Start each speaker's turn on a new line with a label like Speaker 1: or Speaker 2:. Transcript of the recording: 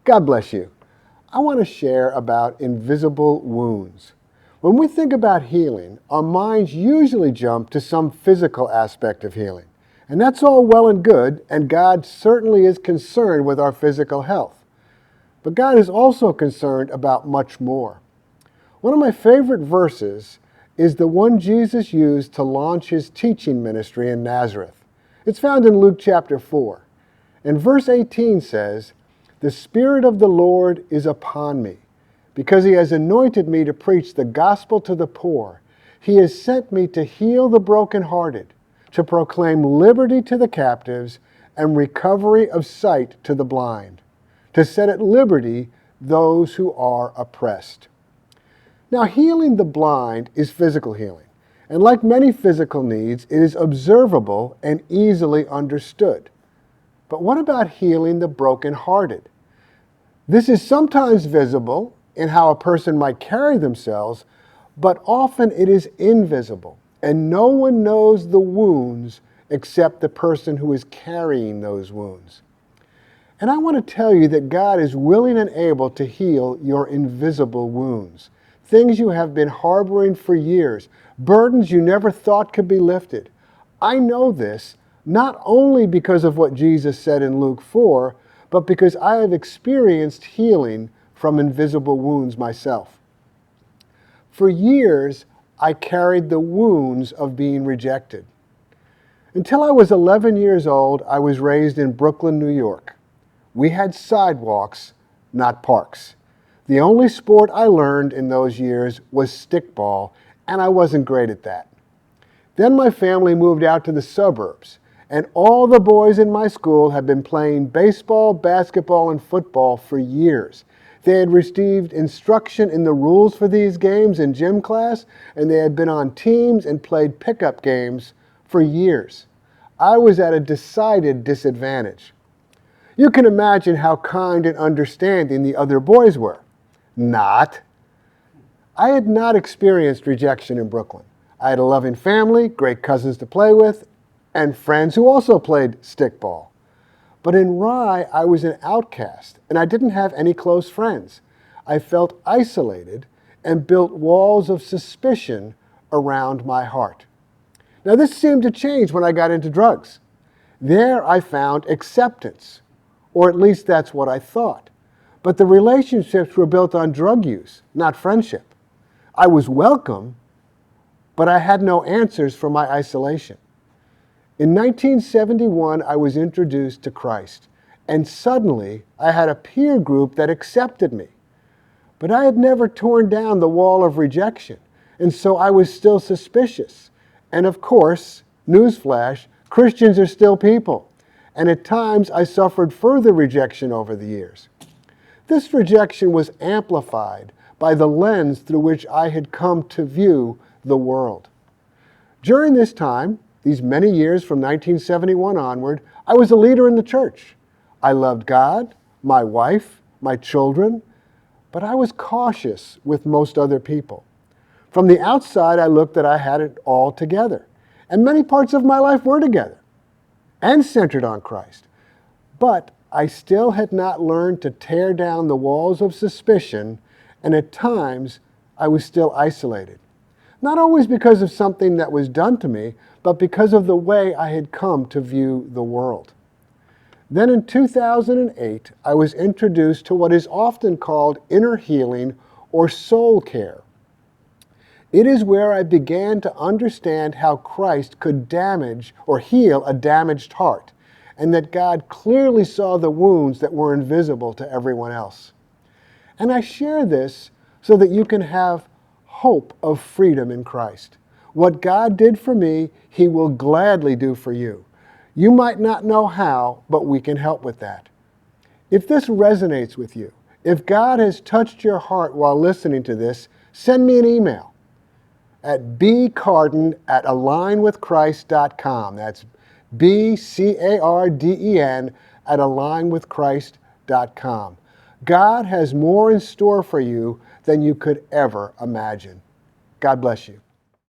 Speaker 1: God bless you. I want to share about invisible wounds. When we think about healing, our minds usually jump to some physical aspect of healing. And that's all well and good, and God certainly is concerned with our physical health. But God is also concerned about much more. One of my favorite verses is the one Jesus used to launch his teaching ministry in Nazareth. It's found in Luke chapter 4. And verse 18 says, "The Spirit of the Lord is upon me, because he has anointed me to preach the gospel to the poor. He has sent me to heal the brokenhearted, to proclaim liberty to the captives and recovery of sight to the blind, to set at liberty those who are oppressed." Now, healing the blind is physical healing. And like many physical needs, it is observable and easily understood. But what about healing the brokenhearted? This is sometimes visible in how a person might carry themselves, but often it is invisible, and no one knows the wounds except the person who is carrying those wounds. And I want to tell you that God is willing and able to heal your invisible wounds, things you have been harboring for years, burdens you never thought could be lifted. I know this not only because of what Jesus said in Luke 4, but because I have experienced healing from invisible wounds myself. For years, I carried the wounds of being rejected. Until I was 11 years old, I was raised in Brooklyn, New York. We had sidewalks, not parks. The only sport I learned in those years was stickball, and I wasn't great at that. Then my family moved out to the suburbs, and all the boys in my school had been playing baseball, basketball, and football for years. They had received instruction in the rules for these games in gym class, and they had been on teams and played pickup games for years. I was at a decided disadvantage. You can imagine how kind and understanding the other boys were. Not. I had not experienced rejection in Brooklyn. I had a loving family, great cousins to play with, and friends who also played stickball. But in Rye, I was an outcast, and I didn't have any close friends. I felt isolated and built walls of suspicion around my heart. Now, this seemed to change when I got into drugs. There I found acceptance, or at least that's what I thought. But the relationships were built on drug use, not friendship. I was welcome, but I had no answers for my isolation. In 1971, I was introduced to Christ, and suddenly I had a peer group that accepted me. But I had never torn down the wall of rejection, and so I was still suspicious. And of course, newsflash, Christians are still people, and at times I suffered further rejection over the years. This rejection was amplified by the lens through which I had come to view the world. During this time, these many years from 1971 onward, I was a leader in the church. I loved God, my wife, my children, but I was cautious with most other people. From the outside, I looked that I had it all together, and many parts of my life were together and centered on Christ. But I still had not learned to tear down the walls of suspicion, and at times I was still isolated. Not always because of something that was done to me, but because of the way I had come to view the world. Then in 2008, I was introduced to what is often called inner healing or soul care. It is where I began to understand how Christ could damage or heal a damaged heart, and that God clearly saw the wounds that were invisible to everyone else. And I share this so that you can have hope of freedom in Christ. What God did for me, He will gladly do for you. You might not know how, but we can help with that. If this resonates with you, if God has touched your heart while listening to this, send me an email at bcarden@alignwithchrist.com. That's BCARDEN@alignwithchrist.com. God has more in store for you than you could ever imagine. God bless you.